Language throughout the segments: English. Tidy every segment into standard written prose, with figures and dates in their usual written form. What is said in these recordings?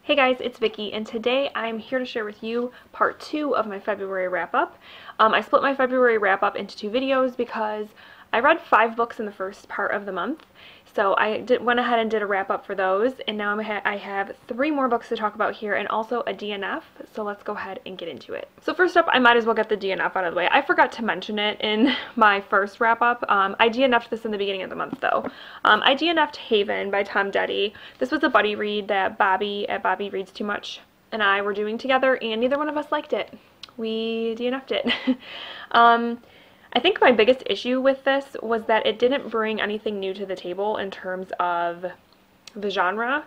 Hey guys, it's Vicky, and today I'm here to share with you part 2 of my February wrap-up. I split my February wrap-up into 2 videos because I read 5 books in the first part of the month, so I went ahead and did a wrap-up for those, and now I have 3 more books to talk about here and also a DNF, so let's go ahead and get into it. So first up, I might as well get the DNF out of the way. I forgot to mention it in my first wrap-up. I DNF'd this in the beginning of the month though. I DNF'd Haven by Tom Detty. This was a buddy read that Bobby at Bobby Reads Too Much and I were doing together, and neither one of us liked it. We DNF'd it. I think my biggest issue with this was that it didn't bring anything new to the table in terms of the genre.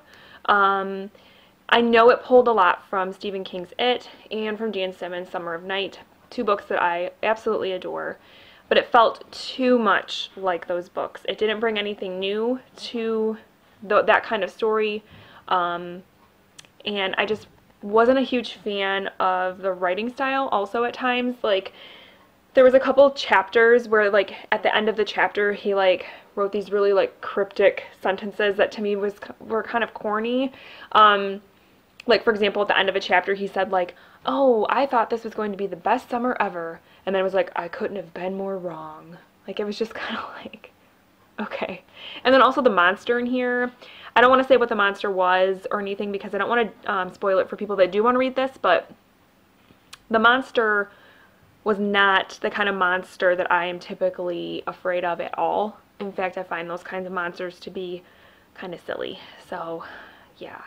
I know it pulled a lot from Stephen King's It and from Dan Simmons' Summer of Night, 2 books that I absolutely adore, but it felt too much like those books. It didn't bring anything new to that kind of story, and I just wasn't a huge fan of the writing style also at times. Like, there was a couple chapters where, like, at the end of the chapter, he, like, wrote these really, like, cryptic sentences that to me were kind of corny. Like, for example, at the end of a chapter, he said, like, "Oh, I thought this was going to be the best summer ever." And then it was like, "I couldn't have been more wrong." Like, it was just kind of like, okay. And then also the monster in here. I don't want to say what the monster was or anything because I don't want to spoil it for people that do want to read this, but the monster was not the kind of monster that I am typically afraid of at all. In fact, I find those kinds of monsters to be kind of silly. So, yeah.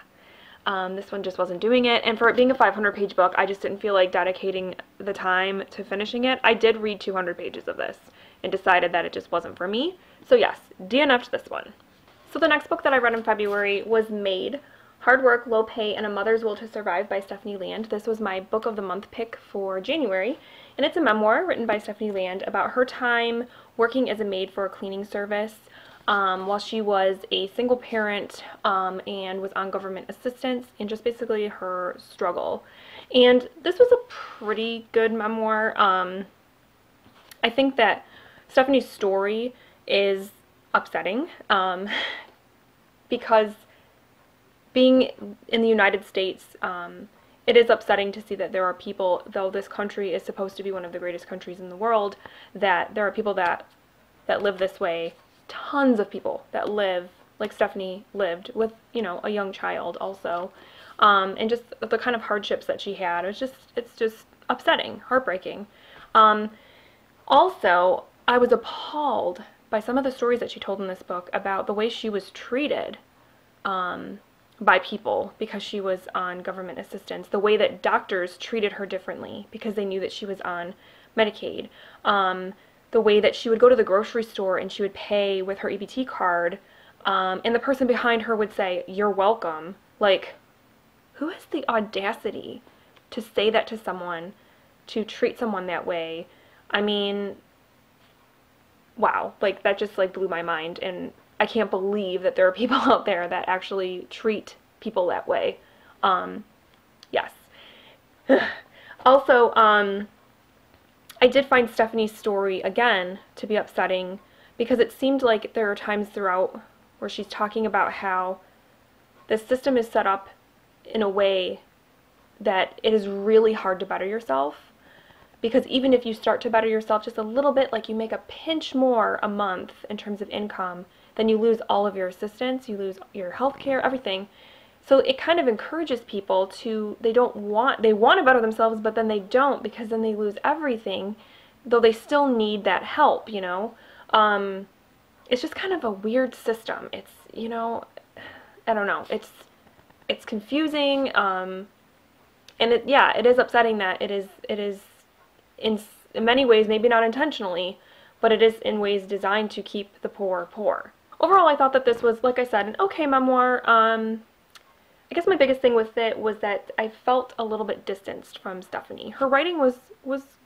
This one just wasn't doing it, and for it being a 500-page book, I just didn't feel like dedicating the time to finishing it. I did read 200 pages of this and decided that it just wasn't for me. So yes, DNF'd this one. So the next book that I read in February was Maid, Hard Work, Low Pay, and a Mother's Will to Survive by Stephanie Land. This was my book of the month pick for January, and it's a memoir written by Stephanie Land about her time working as a maid for a cleaning service while she was a single parent and was on government assistance, and just basically her struggle. And this was a pretty good memoir. I think that Stephanie's story is upsetting because being in the United States, it is upsetting to see that there are people, though this country is supposed to be one of the greatest countries in the world, that there are people that live this way. Tons of people that live like Stephanie lived with, you know, a young child also, and just the kind of hardships that she had. It's just upsetting, heartbreaking. Also, I was appalled by some of the stories that she told in this book about the way she was treated by people because she was on government assistance, the way that doctors treated her differently because they knew that she was on Medicaid, the way that she would go to the grocery store and she would pay with her EBT card, and the person behind her would say, "You're welcome." Like, who has the audacity to say that to someone, to treat someone that way? I mean, wow, like, that just, like, blew my mind, and I can't believe that there are people out there that actually treat people that way. Yes. Also, I did find Stephanie's story, again, to be upsetting because it seemed like there are times throughout where she's talking about how the system is set up in a way that it is really hard to better yourself, because even if you start to better yourself just a little bit, like you make a pinch more a month in terms of income, then you lose all of your assistance, you lose your health care, everything. So it kind of encourages people to, they want to better themselves, but then they don't, because then they lose everything, though they still need that help, you know. It's just kind of a weird system. It's, you know, I don't know. It's confusing, and it is upsetting that it is in many ways, maybe not intentionally, but it is in ways designed to keep the poor poor. Overall, I thought that this was, like I said, an okay memoir. I guess my biggest thing with it was that I felt a little bit distanced from Stephanie. Her writing was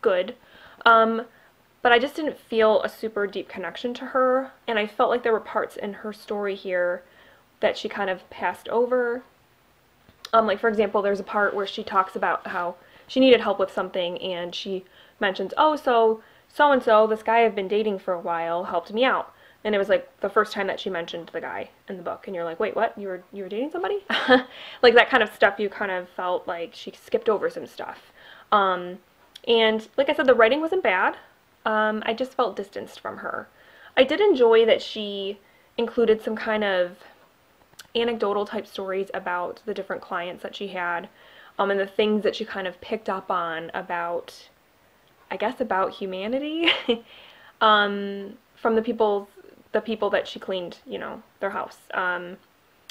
good, but I just didn't feel a super deep connection to her, and I felt like there were parts in her story here that she kind of passed over. Like, for example, there's a part where she talks about how she needed help with something, and she mentions, "Oh, so and-so, this guy I've been dating for a while, helped me out." And it was like the first time that she mentioned the guy in the book, and you're like, wait, what? You were dating somebody? Like that kind of stuff. You kind of felt like she skipped over some stuff. And like I said, the writing wasn't bad. I just felt distanced from her. I did enjoy that she included some kind of anecdotal type stories about the different clients that she had, and the things that she kind of picked up on about, I guess, about humanity, from the people that she cleaned, you know, their house.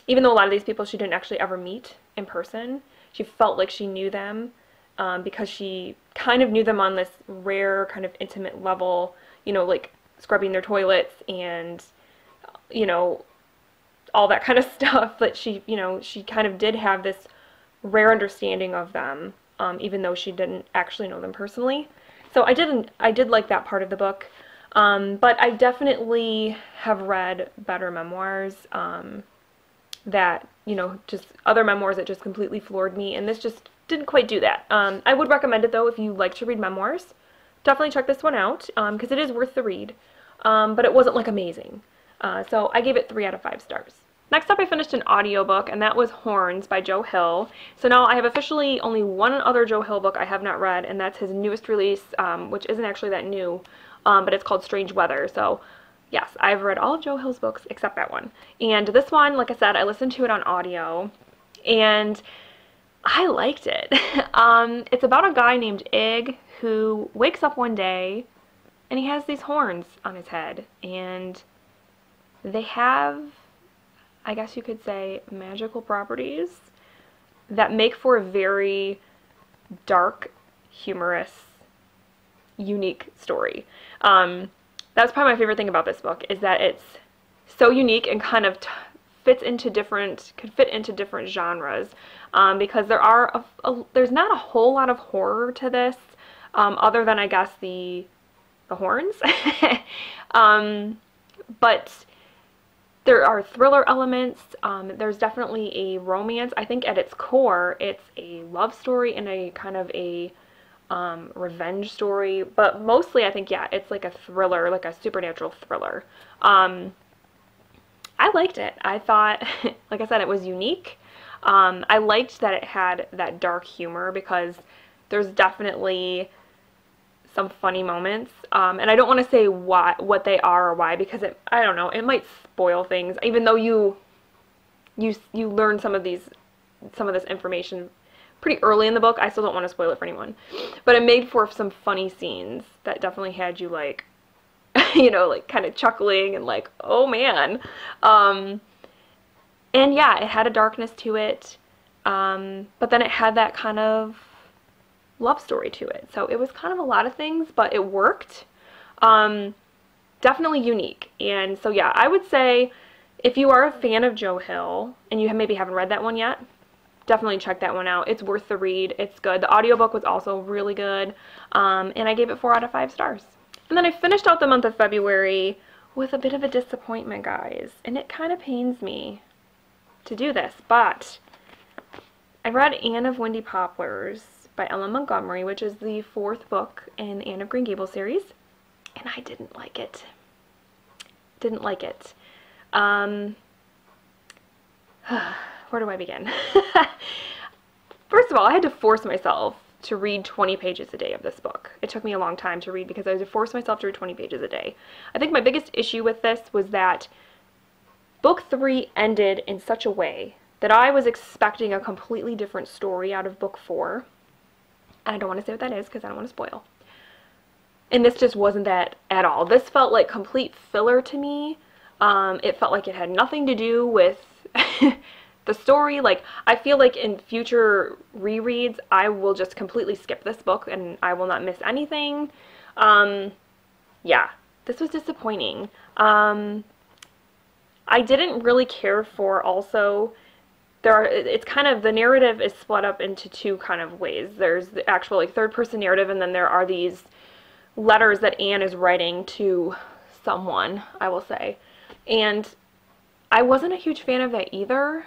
Even though a lot of these people she didn't actually ever meet in person, she felt like she knew them, because she kind of knew them on this rare kind of intimate level, you know, like scrubbing their toilets and, you know, all that kind of stuff, that she, you know, she kind of did have this rare understanding of them, even though she didn't actually know them personally. So I did like that part of the book. But I definitely have read better memoirs, that, you know, just other memoirs that just completely floored me, and this just didn't quite do that. I would recommend it, though, if you like to read memoirs. Definitely check this one out, because it is worth the read, but it wasn't, like, amazing. So I gave it 3 out of 5 stars. Next up, I finished an audiobook, and that was Horns by Joe Hill. So now I have officially only one other Joe Hill book I have not read, and that's his newest release, which isn't actually that new, but it's called Strange Weather. So yes, I've read all of Joe Hill's books except that one. And this one, like I said, I listened to it on audio, and I liked it. It's about a guy named Ig who wakes up one day, and he has these horns on his head, and they have, I guess you could say, magical properties that make for a very dark, humorous, unique story. That's probably my favorite thing about this book, is that it's so unique and kind of could fit into different genres, because there's not a whole lot of horror to this, other than, I guess, the horns. But there are thriller elements. There's definitely a romance. I think at its core, it's a love story and a kind of a revenge story. But mostly, I think, yeah, it's like a thriller, like a supernatural thriller. I liked it. I thought, like I said, it was unique. I liked that it had that dark humor, because there's definitely some funny moments, and I don't want to say what they are or why, because I don't know, it might spoil things, even though you learn some of this information pretty early in the book. I still don't want to spoil it for anyone, but it made for some funny scenes that definitely had you, like, you know, like kind of chuckling and like, oh man. And yeah, it had a darkness to it, but then it had that kind of love story to it. So it was kind of a lot of things, but it worked. Definitely unique. And so yeah, I would say if you are a fan of Joe Hill and you maybe haven't read that one yet, definitely check that one out. It's worth the read. It's good. The audiobook was also really good, and I gave it 4 out of 5 stars. And then I finished out the month of February with a bit of a disappointment, guys, and it kind of pains me to do this, but I read Anne of Windy Poplars by Ellen Montgomery, which is the 4th book in Anne of Green Gables series, and I didn't like it. Didn't like it. Where do I begin? First of all, I had to force myself to read 20 pages a day of this book. It took me a long time to read because I had to force myself to read 20 pages a day. I think my biggest issue with this was that book 3 ended in such a way that I was expecting a completely different story out of book 4. And I don't want to say what that is because I don't want to spoil. And this just wasn't that at all. This felt like complete filler to me. It felt like it had nothing to do with the story. Like, I feel like in future rereads, I will just completely skip this book and I will not miss anything. Yeah, this was disappointing. I didn't really care for also, it's kind of, the narrative is split up into 2 kind of ways. There's the actual, like, 3rd-person narrative, and then there are these letters that Anne is writing to someone, I will say. And I wasn't a huge fan of that either,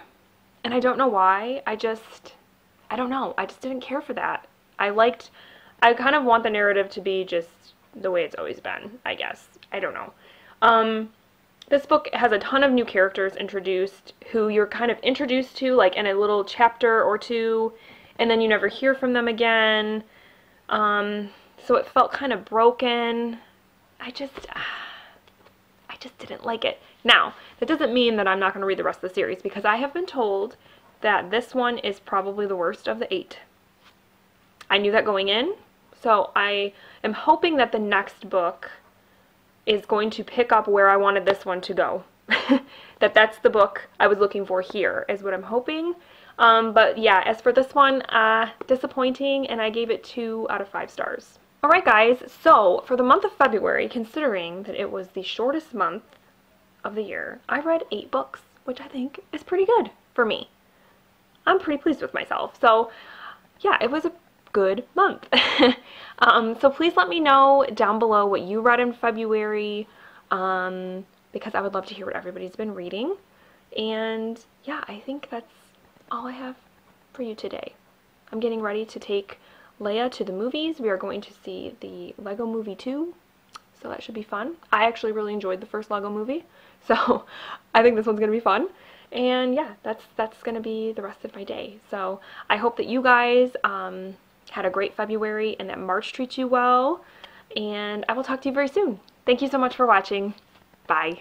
and I don't know why. I don't know. I just didn't care for that. I kind of want the narrative to be just the way it's always been, I guess. I don't know. This book has a ton of new characters introduced who you're kind of introduced to like in a little chapter or two, and then you never hear from them again. So it felt kind of broken. I just didn't like it. Now, that doesn't mean that I'm not going to read the rest of the series, because I have been told that this one is probably the worst of the 8. I knew that going in, so I am hoping that the next book is going to pick up where I wanted this one to go. That's the book I was looking for here, is what I'm hoping. But yeah, as for this one, disappointing, and I gave it 2 out of 5 stars. Alright guys, so for the month of February, considering that it was the shortest month of the year, I read 8 books, which I think is pretty good for me. I'm pretty pleased with myself. So yeah, it was a good month. So please let me know down below what you read in February, because I would love to hear what everybody's been reading. And yeah, I think that's all I have for you today. I'm getting ready to take Leia to the movies. We are going to see the Lego Movie 2, so that should be fun. I actually really enjoyed the first Lego movie, so I think this one's going to be fun. And yeah, that's going to be the rest of my day. So I hope that you guys had a great February and that March treats you well, and I will talk to you very soon. Thank you so much for watching. Bye.